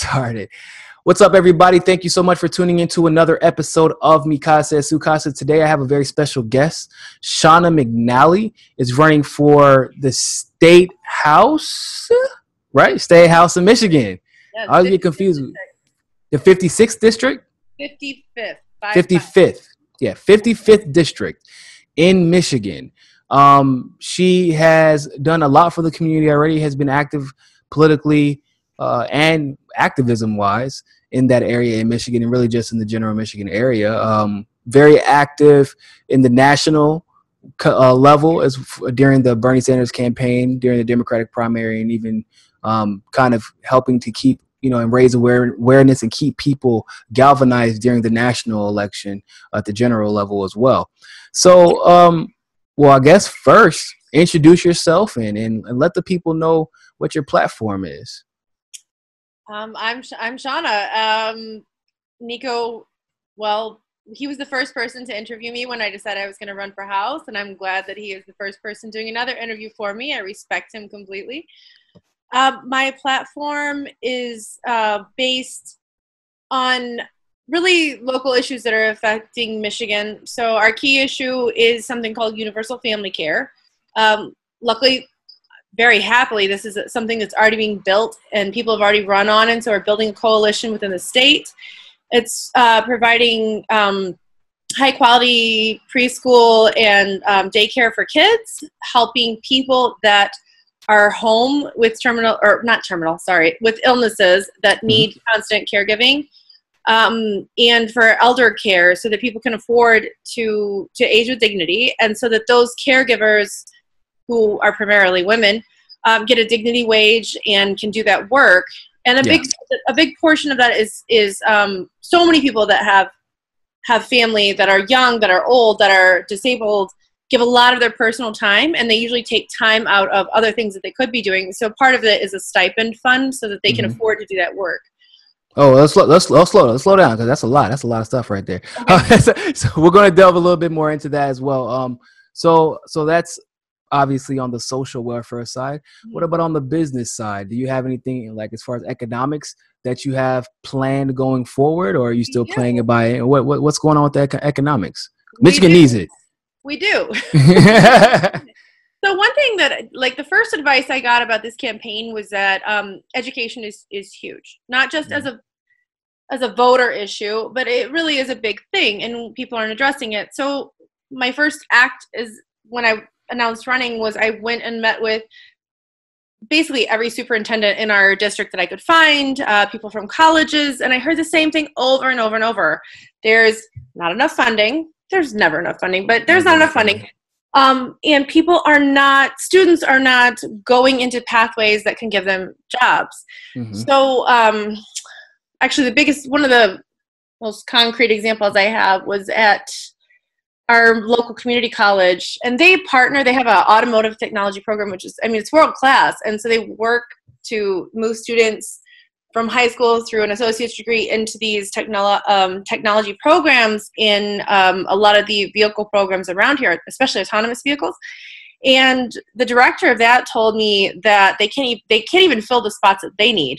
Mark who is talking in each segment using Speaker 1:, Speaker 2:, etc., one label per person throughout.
Speaker 1: started. What's up, everybody? Thank you so much for tuning into another episode of Mikasa Sukasa. Today, I have a very special guest. Shauna McNally is running for the State House, right? State House in Michigan.
Speaker 2: Yeah,
Speaker 1: I always get confused. The 56th district?
Speaker 2: 55th.
Speaker 1: 55th. Yeah, 55th district in Michigan. She has done a lot for the community already, has been active politically and activism-wise in that area in Michigan, and really just in the general Michigan area. Very active in the national level as during the Bernie Sanders campaign, during the Democratic primary, and even kind of helping to keep, and raise awareness and keep people galvanized during the national election at the general level as well. So, well, I guess first, introduce yourself and let the people know what your platform is.
Speaker 2: I'm Shauna. Niko, well, he was the first person to interview me when I decided I was going to run for House, and I'm glad that he is the first person doing another interview for me. I respect him completely. My platform is based on really local issues that are affecting Michigan. So our key issue is something called universal family care. Luckily, very happily, this is something that's already being built and people have already run on, and so we're building a coalition within the state. It's providing high quality preschool and daycare for kids, helping people that are home with with illnesses that need constant caregiving, and for elder care so that people can afford to age with dignity, and so that those caregivers, who are primarily women, get a dignity wage and can do that work. And a big portion of that is so many people that have family that are young, that are old, that are disabled, give a lot of their personal time, and they usually take time out of other things that they could be doing. So part of it is a stipend fund so that they can afford to do that work.
Speaker 1: Oh, let's slow down, because that's a lot. That's a lot of stuff right there. Okay. So we're going to delve a little bit more into that as well. So that's obviously on the social welfare side. What about on the business side? Do you have anything like as far as economics that you have planned going forward, or are you still playing it by ear? What's going on with the economics? Michigan needs it.
Speaker 2: We do. So one thing that, like, the first advice I got about this campaign was that education is huge, not just as a voter issue, but it really is a big thing, and people aren't addressing it. So my first act is, when I announced running, was I went and met with basically every superintendent in our district that I could find, people from colleges, and I heard the same thing over and over and over. There's not enough funding. There's never enough funding, but there's not enough funding. And students are not going into pathways that can give them jobs. So actually one of the most concrete examples I have was at our local community college, and they have an automotive technology program, which is, it's world class. And so they work to move students from high school through an associate's degree into these technology programs in a lot of the vehicle programs around here, especially autonomous vehicles. And the director of that told me that they can't even fill the spots that they need.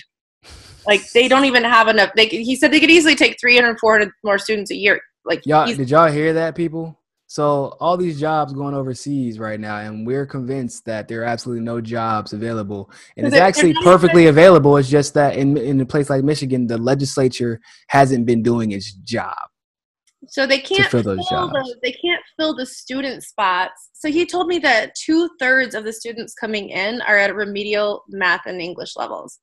Speaker 2: Like, they don't even have enough. He said they could easily take 300, 400 more students a year. Like,
Speaker 1: did y'all hear that, people? So all these jobs going overseas right now, and we're convinced that there are absolutely no jobs available. And it's actually perfectly available. It's just that in a place like Michigan, the legislature hasn't been doing its job.
Speaker 2: So they can't fill the student spots. So he told me that 2/3 of the students coming in are at remedial math and English levels.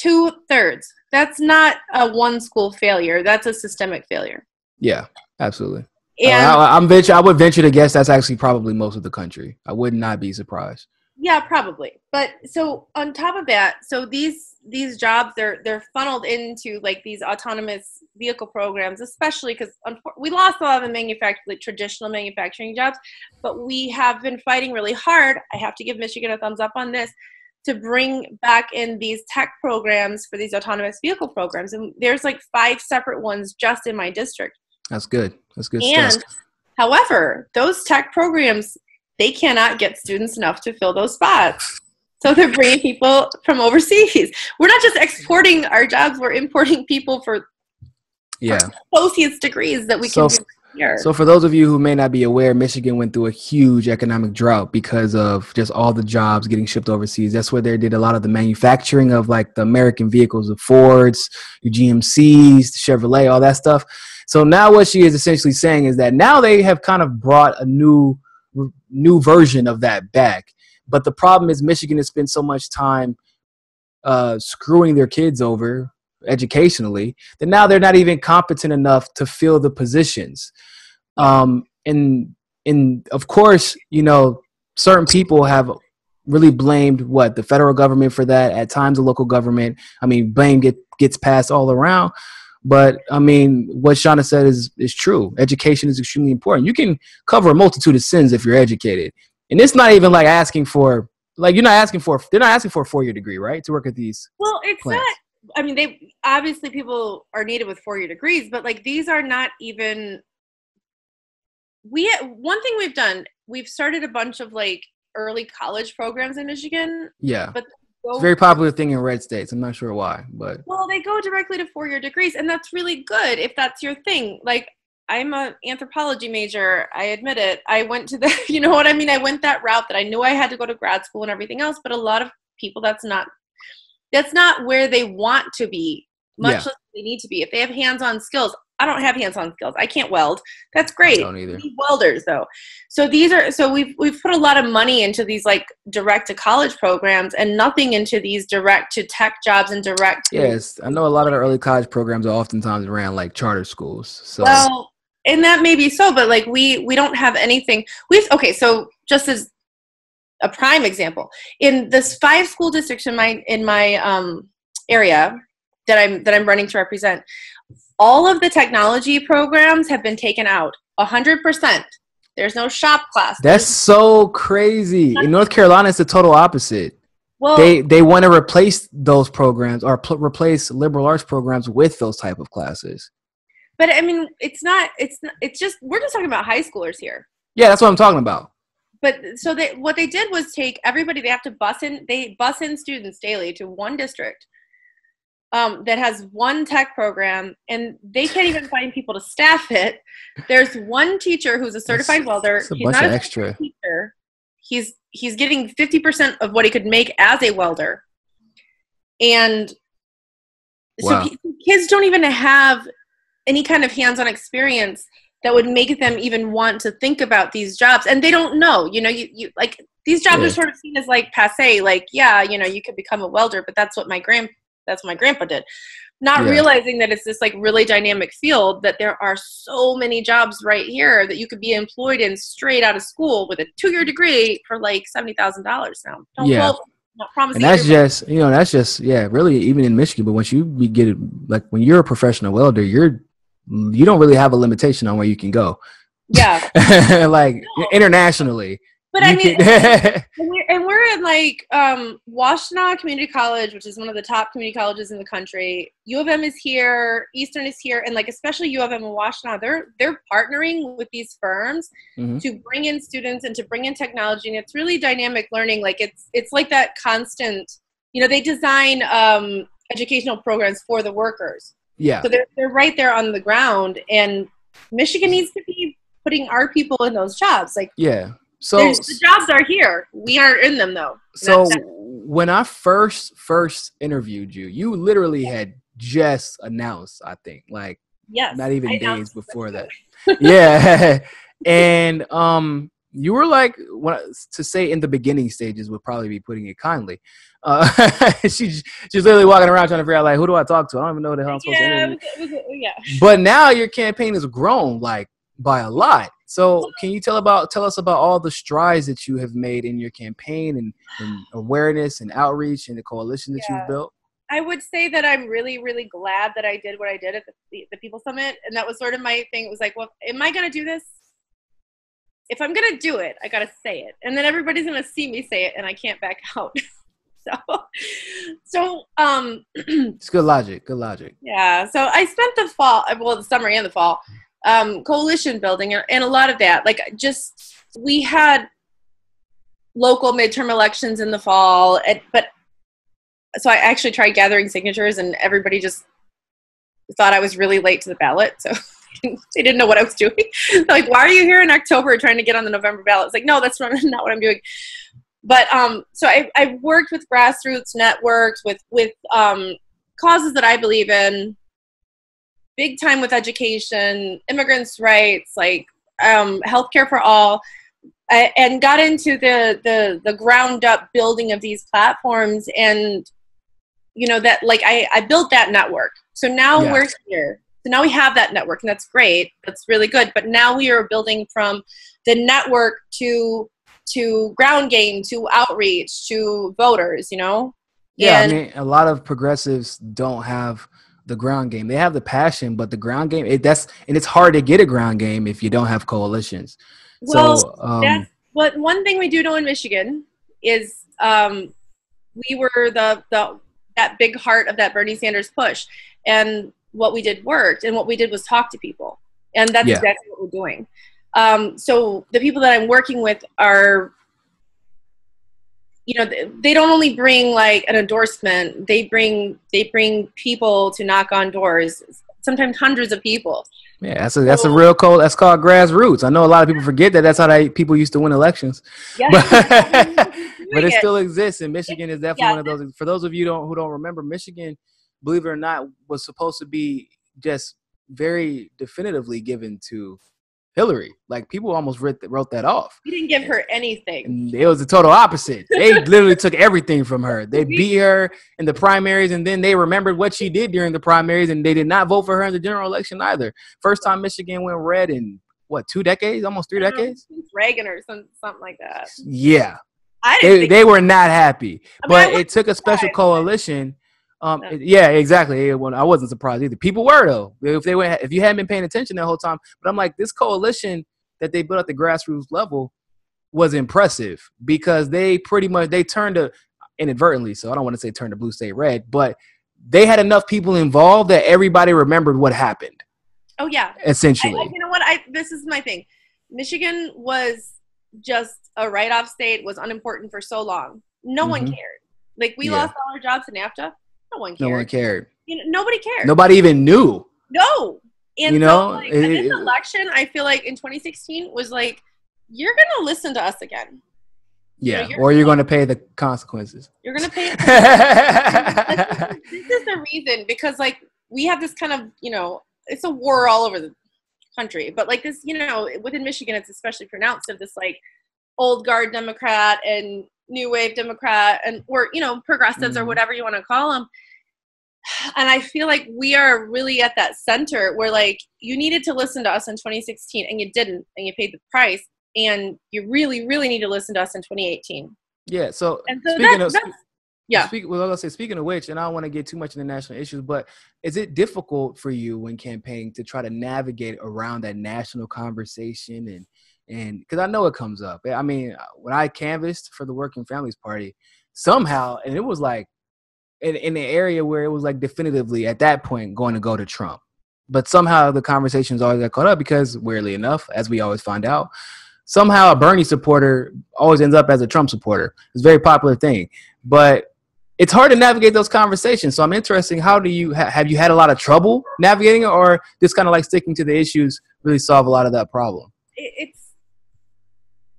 Speaker 2: 2/3. That's not a one school failure. That's a systemic failure.
Speaker 1: Yeah, absolutely.
Speaker 2: And
Speaker 1: I would venture to guess that's actually probably most of the country. I would not be surprised.
Speaker 2: Yeah, probably. But so on top of that, so these jobs, they're funneled into like these autonomous vehicle programs, especially because we lost a lot of the traditional manufacturing jobs, but we have been fighting really hard. I have to give Michigan a thumbs up on this, to bring back in these tech programs for these autonomous vehicle programs. And there's like 5 separate ones just in my district.
Speaker 1: That's good. That's good
Speaker 2: and,
Speaker 1: stuff.
Speaker 2: However, those tech programs, they cannot get students enough to fill those spots. So they're bringing people from overseas. We're not just exporting our jobs, we're importing people for associate's degrees that we can do here.
Speaker 1: So for those of you who may not be aware, Michigan went through a huge economic drought because of just all the jobs getting shipped overseas. That's where they did a lot of the manufacturing of like the American vehicles, the Fords, the GMCs, the Chevrolet, all that stuff. So now what she is essentially saying is that now they have kind of brought a new version of that back. But the problem is Michigan has spent so much time screwing their kids over educationally that now they're not even competent enough to fill the positions. And of course, you know, certain people have really blamed the federal government for that. At times, the local government. I mean, blame gets passed all around. But I mean, what Shauna said is true. Education is extremely important. You can cover a multitude of sins if you're educated, and it's not even like asking for they're not asking for a 4-year degree, right, to work at these.
Speaker 2: Well, it's
Speaker 1: plants.
Speaker 2: not. I mean, they obviously people are needed with 4-year degrees, but like these are not even. One thing we've done, we've started a bunch of like early college programs in Michigan.
Speaker 1: Yeah,
Speaker 2: but
Speaker 1: it's a very popular thing in red states. I'm not sure why, but
Speaker 2: they go directly to 4-year degrees, and that's really good if that's your thing. Like, I'm an anthropology major. I admit it. I went to you know what I mean? I went that route that I knew I had to go to grad school and everything else, but a lot of people, that's not where they want to be, much less they need to be. If they have hands-on skills, I don't have hands-on skills. I can't weld. That's great.
Speaker 1: I don't either.
Speaker 2: We need welders though. So we've put a lot of money into these like direct to college programs and nothing into these direct to tech jobs and direct to.
Speaker 1: Yes, I know a lot of the early college programs are oftentimes around like charter schools. So
Speaker 2: well, and that may be so, but like we don't have anything. So just as a prime example, in this 5 school districts in my area that I'm running to represent, all of the technology programs have been taken out, 100%. There's no shop class.
Speaker 1: That's so crazy. In North Carolina, it's the total opposite. Well, they want to replace those programs or replace liberal arts programs with those type of classes.
Speaker 2: But I mean, it's just, we're just talking about high schoolers here.
Speaker 1: Yeah, that's what I'm talking about.
Speaker 2: But so what they did was take everybody, they bus in students daily to one district that has one tech program, and they can't even find people to staff it. There's one teacher who's a certified welder.
Speaker 1: He's not a extra
Speaker 2: teacher. He's getting 50% of what he could make as a welder. And so kids don't even have any kind of hands-on experience that would make them even want to think about these jobs. And they don't know, you know, you like these jobs are sort of seen as like passe, like, yeah, you know, you could become a welder, but that's what my grandpa did. Not realizing that it's this like really dynamic field, that there are so many jobs right here that you could be employed in straight out of school with a 2-year degree for like $70,000 now. Not promising.
Speaker 1: And that's just really even in Michigan. But once you get it, like when you're a professional welder, you don't really have a limitation on where you can go.
Speaker 2: Yeah.
Speaker 1: Like internationally.
Speaker 2: But I mean, we're in like Washtenaw Community College, which is one of the top community colleges in the country. U of M is here, Eastern is here, and like especially U of M and Washtenaw, they're partnering with these firms to bring in students and to bring in technology, and it's really dynamic learning. Like it's like that constant, you know, they design educational programs for the workers. Yeah. So they're right there on the ground, and Michigan needs to be putting our people in those jobs. Like So the jobs are here. We aren't in them though.
Speaker 1: So when I first interviewed you, you literally had just announced, I think, like not even days before that. Yeah. And you were like, to say in the beginning stages would probably be putting it kindly. She's literally walking around trying to figure out like, who do I talk to? I don't even know what the hell I'm supposed to interview. But now your campaign has grown like by a lot. So can you tell us about all the strides that you have made in your campaign and awareness and outreach and the coalition that you've built?
Speaker 2: I would say that I'm really, really glad that I did what I did at the People Summit. And that was sort of my thing. It was like, well, am I going to do this? If I'm going to do it, I got to say it. And then everybody's going to see me say it, and I can't back out. So
Speaker 1: it's good logic.
Speaker 2: Yeah. So I spent the summer and the fall, coalition building and a lot of that. Like just, we had local midterm elections in the fall. So I actually tried gathering signatures, and everybody just thought I was really late to the ballot. So they didn't know what I was doing. They're like, why are you here in October trying to get on the November ballot? It's like, no, that's not what I'm doing. But so I worked with grassroots networks, with causes that I believe in, big time with education, immigrants' rights, like healthcare for all, and got into the ground up building of these platforms. And that, like, I built that network. So now we're here. So now we have that network, and that's great. That's really good. But now we are building from the network to ground game, to outreach, to voters,
Speaker 1: Yeah,
Speaker 2: And
Speaker 1: I mean, a lot of progressives don't have the ground game. They have the passion, but the ground game, it's hard to get a ground game if you don't have coalitions.
Speaker 2: well,
Speaker 1: So,
Speaker 2: that's what one thing we do know in Michigan is we were that big heart of that Bernie Sanders push, and what we did worked, and what we did was talk to people, and that's exactly what we're doing. So the people that I'm working with are, they don't only bring like an endorsement, they bring people to knock on doors, sometimes hundreds of people.
Speaker 1: Yeah, that's a real code. That's called grassroots. I know a lot of people forget that that's how people used to win elections. Yeah. But it still exists, and Michigan is definitely one of those. For those of you who don't remember, Michigan, believe it or not, was supposed to be just very definitively given to Hillary. Like, people almost wrote that off.
Speaker 2: We didn't give her anything.
Speaker 1: And it was the total opposite. They literally took everything from her. They beat her in the primaries, and then they remembered what she did during the primaries, and they did not vote for her in the general election either. First time Michigan went red in, 2 decades? Almost 3 decades?
Speaker 2: Reagan or something like that.
Speaker 1: Yeah. They were not happy. But it took a special coalition. Yeah, exactly. I wasn't surprised either. People were, though. If you hadn't been paying attention that whole time. But I'm like, this coalition that they built at the grassroots level was impressive, because they turned inadvertently, so I don't want to say turn the blue state red, but they had enough people involved that everybody remembered what happened.
Speaker 2: Oh yeah,
Speaker 1: essentially.
Speaker 2: You know what? This is my thing. Michigan was just a write-off state, was unimportant for so long. No one cared. Like, we lost all our jobs in NAFTA. No one cared. Nobody cared.
Speaker 1: Nobody even knew.
Speaker 2: No. And this election, I feel like in 2016 was like, you're going to listen to us again.
Speaker 1: Yeah, or you're going to pay the consequences.
Speaker 2: You're going to pay. This is the reason, because, like, we have this kind of, it's a war all over the country. But, like, this, within Michigan, it's especially pronounced, of this, like, old guard Democrat and new wave Democrat, or progressives, or whatever you want to call them. And I feel like we are really at that center where, like, you needed to listen to us in 2016 and you didn't, and you paid the price, and you really, really need to listen to us in 2018.
Speaker 1: Yeah. So speaking of which, and I don't want to get too much into national issues, but is it difficult for you when campaigning to try to navigate around that national conversation? And because I know it comes up. I mean, when I canvassed for the Working Families Party, somehow, and it was like in the area where it was like definitively at that point going to go to Trump. But somehow the conversations always got caught up, because, weirdly enough, as we always find out, somehow a Bernie supporter always ends up as a Trump supporter. It's a very popular thing. But it's hard to navigate those conversations. So I'm interested, how do you have you had a lot of trouble navigating it, or just kind of like sticking to the issues really solve a lot of that problem?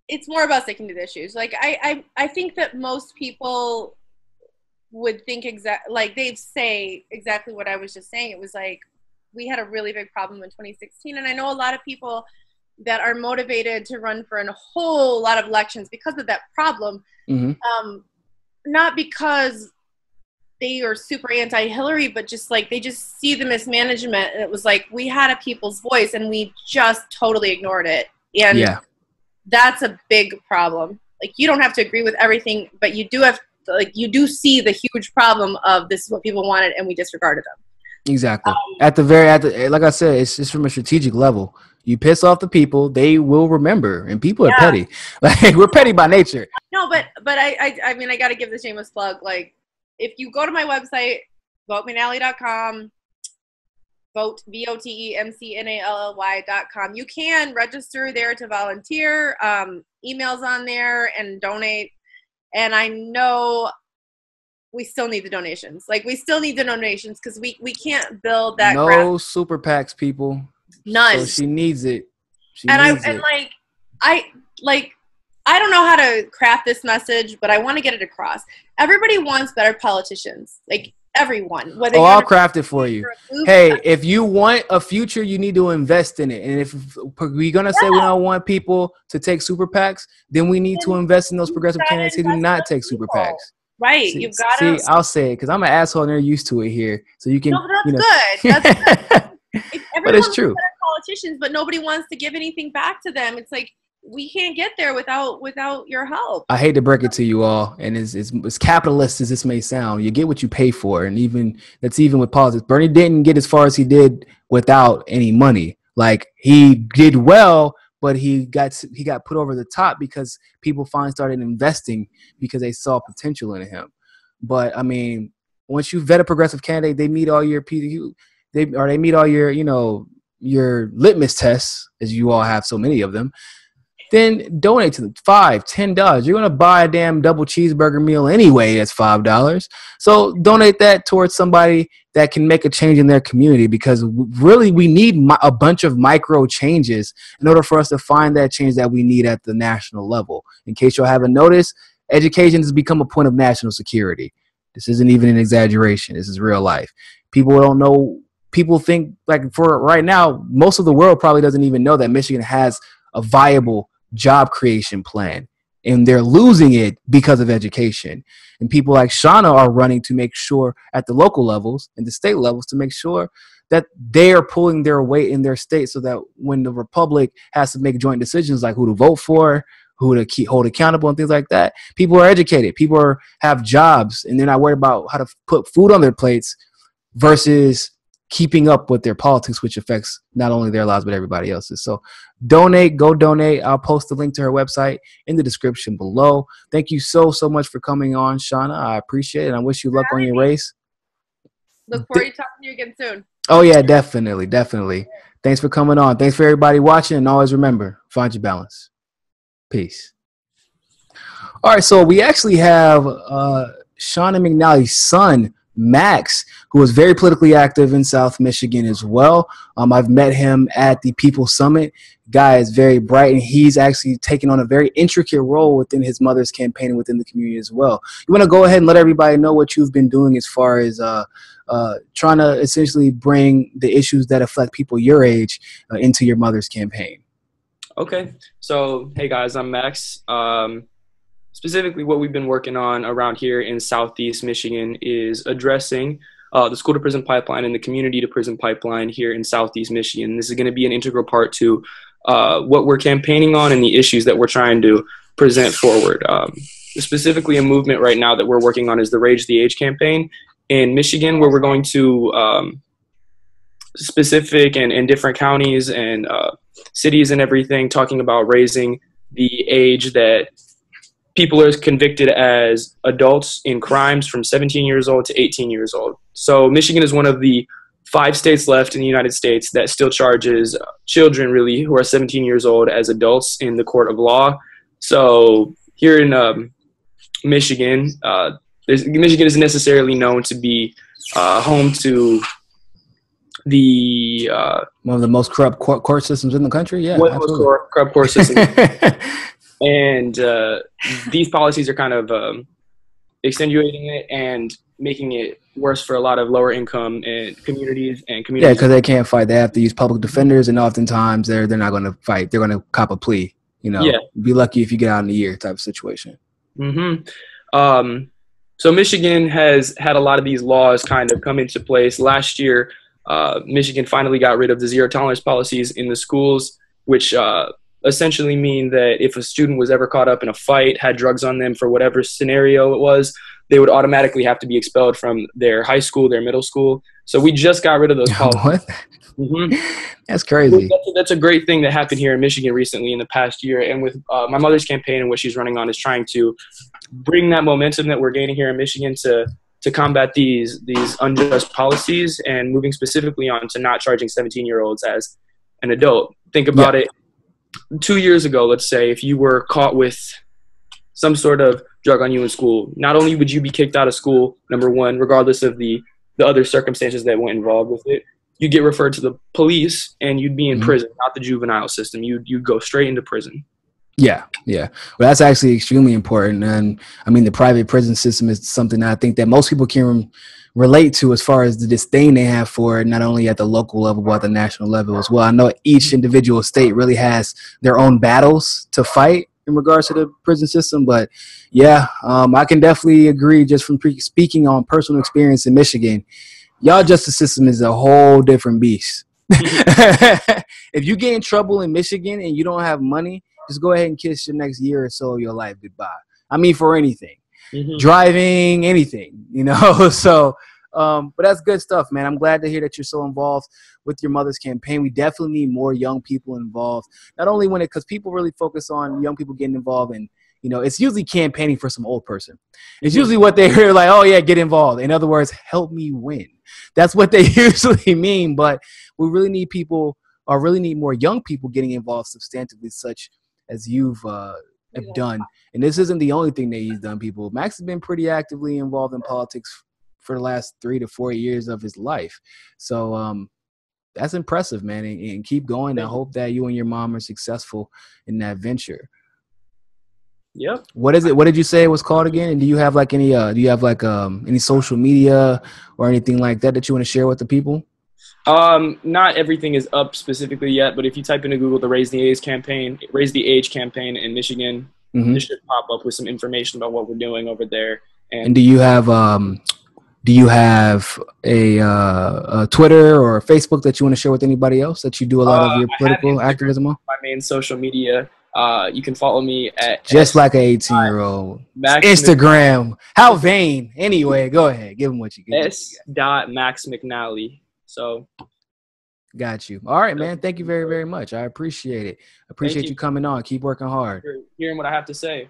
Speaker 2: It's more about sticking to the issues. Like, I think that most people would think like they'd say exactly what I was just saying. It was like, we had a really big problem in 2016. And I know a lot of people that are motivated to run for a whole lot of elections because of that problem. Mm-hmm. Not because they are super anti-Hillary, but just like, they just see the mismanagement. And it was like, we had a people's voice and we just totally ignored it. And that's a big problem. Like, you don't have to agree with everything, but you do have to, like, you do see the huge problem of, this is what people wanted and we disregarded them.
Speaker 1: Exactly. Like I said, it's just from a strategic level. You piss off the people, they will remember, and people are petty. Like, we're petty by nature.
Speaker 2: No, but I mean, I got to give the shameless plug. Like, if you go to my website, votemcnally.com, vote, VOTEMCNALLY.com. You can register there to volunteer, emails on there, and donate. And I know we still need the donations. Like, we still need the donations because we can't build that.
Speaker 1: No super PACs, people.
Speaker 2: None.
Speaker 1: So she needs it.
Speaker 2: I don't know how to craft this message, but I want to get it across. Everybody wants better politicians. Like, everyone. Whether
Speaker 1: I'll craft it for you. Hey, if you want a future, you need to invest in it. And if we're going to say we don't want people to take super PACs, then we need to invest in those progressive candidates who do not take super PACs.
Speaker 2: Right.
Speaker 1: See,
Speaker 2: you've got to.
Speaker 1: See, I'll say it because I'm an asshole and they're used to it here. So you can.
Speaker 2: No, that's good. That's good.
Speaker 1: But it's true.
Speaker 2: Politicians, but nobody wants to give anything back to them. It's like, we can't get there without your help.
Speaker 1: I hate to break it to you all, and as capitalist as this may sound, you get what you pay for, and even with politics. Bernie didn't get as far as he did without any money. Like, he did well, but he got put over the top because people finally started investing because they saw potential in him. But I mean, once you vet a progressive candidate, they meet all your they meet all your your litmus tests, as you all have so many of them. Then donate to them. $5, $10. You're gonna buy a damn double cheeseburger meal anyway. That's $5. So donate that towards somebody that can make a change in their community, because really we need a bunch of micro changes in order for us to find that change that we need at the national level. In case y'all haven't noticed, education has become a point of national security. This isn't even an exaggeration. This is real life. People don't know. People think, like, for right now, most of the world probably doesn't even know that Michigan has a viable job creation plan, and they're losing it because of education. And people like Shauna are running to make sure at the local levels and the state levels to make sure that they are pulling their weight in their state, so that when the Republic has to make joint decisions like who to vote for, who to hold accountable and things like that, people are educated, people have jobs, and they're not worried about how to put food on their plates versus keeping up with their politics, which affects not only their lives but everybody else's. So donate, go donate. I'll post the link to her website in the description below. Thank you so much for coming on, Shauna. I appreciate it, and I wish you luck on your race.
Speaker 2: Look forward to talking to you again soon.
Speaker 1: Oh yeah, definitely. Thanks for coming on. Thanks for everybody watching, and always remember, find your balance. Peace. All right, so we actually have Shauna McNally's son, Max, who is very politically active in South Michigan as well. I've met him at the People's Summit. Guy is very bright, and he's actually taken on a very intricate role within his mother's campaign and within the community as well. You want to go ahead and let everybody know what you've been doing as far as trying to essentially bring the issues that affect people your age into your mother's campaign.
Speaker 3: Okay, so hey guys, I'm Max. Specifically, what we've been working on around here in Southeast Michigan is addressing the school-to-prison pipeline and the community-to-prison pipeline here in Southeast Michigan. This is going to be an integral part to what we're campaigning on and the issues that we're trying to present forward. Specifically, a movement right now that we're working on is the Rage the Age campaign in Michigan, where we're going to specific and different counties and cities and everything, talking about raising the age that people are convicted as adults in crimes from 17 years old to 18 years old. So Michigan is one of the 5 states left in the United States that still charges children, really, who are 17 years old as adults in the court of law. So here in Michigan, Michigan isn't necessarily known to be home to the
Speaker 1: one of the most corrupt court systems in the country. Yeah,
Speaker 3: one of the most corrupt court systems. And these policies are kind of extenuating it and making it worse for a lot of lower income and communities. Yeah,
Speaker 1: because they can't fight. They have to use public defenders, and oftentimes they're not going to fight. They're going to cop a plea. Yeah. Be lucky if you get out in a year type of situation.
Speaker 3: So Michigan has had a lot of these laws kind of come into place. Last year, Michigan finally got rid of the zero tolerance policies in the schools, which essentially mean that if a student was ever caught up in a fight, had drugs on them for whatever scenario it was, they would automatically have to be expelled from their high school, their middle school. So we just got rid of those policies.
Speaker 1: What? That's crazy.
Speaker 3: That's a great thing that happened here in Michigan recently in the past year. And with my mother's campaign and what she's running on is trying to bring that momentum that we're gaining here in Michigan to to combat these unjust policies and moving specifically on to not charging 17-year-olds as an adult. Think about it. 2 years ago, let's say, if you were caught with some sort of drug on you in school, not only would you be kicked out of school, number one, regardless of the other circumstances that went involved with it, you'd get referred to the police and you'd be in prison, not the juvenile system. You'd go straight into prison.
Speaker 1: Yeah. Well, that's actually extremely important. And I mean, the private prison system is something that I think that most people can relate to as far as the disdain they have for it, not only at the local level, but at the national level as well. I know each individual state really has their own battles to fight in regards to the prison system. But yeah, I can definitely agree just from speaking on personal experience in Michigan. Y'all justice system is a whole different beast. If you get in trouble in Michigan and you don't have money, just go ahead and kiss your next year or so of your life goodbye. I mean, for anything, driving, anything, you know. So, but that's good stuff, man. I'm glad to hear that you're so involved with your mother's campaign. We definitely need more young people involved. Not only because people really focus on young people getting involved, and you know, it's usually campaigning for some old person. It's usually what they hear, like, oh yeah, get involved. In other words, help me win. That's what they usually mean. But we really need really need more young people getting involved substantively, such as you've have done. And this isn't the only thing that he's done, people. Max has been pretty actively involved in politics for the last 3 to 4 years of his life. So that's impressive, man. And keep going. I hope that you and your mom are successful in that venture.
Speaker 3: Yep.
Speaker 1: What is it? What did you say it was called again? And do you have like any any social media or anything like that you want to share with the people?
Speaker 3: Not everything is up specifically yet, but if you type into Google the Raise the Age campaign in Michigan, this should pop up with some information about what we're doing over there.
Speaker 1: And do you have a Twitter or Facebook that you want to share with anybody else that you do a lot of your political activism on?
Speaker 3: My main social media. You can follow me at
Speaker 1: just like an 18-year-old. Instagram. How vain. Anyway, go ahead. Give them what you get.
Speaker 3: S.Max McNally. So,
Speaker 1: got you. All right, man. Thank you very, very much. I appreciate it. Appreciate you coming on. Keep working hard.
Speaker 3: Hearing what I have to say.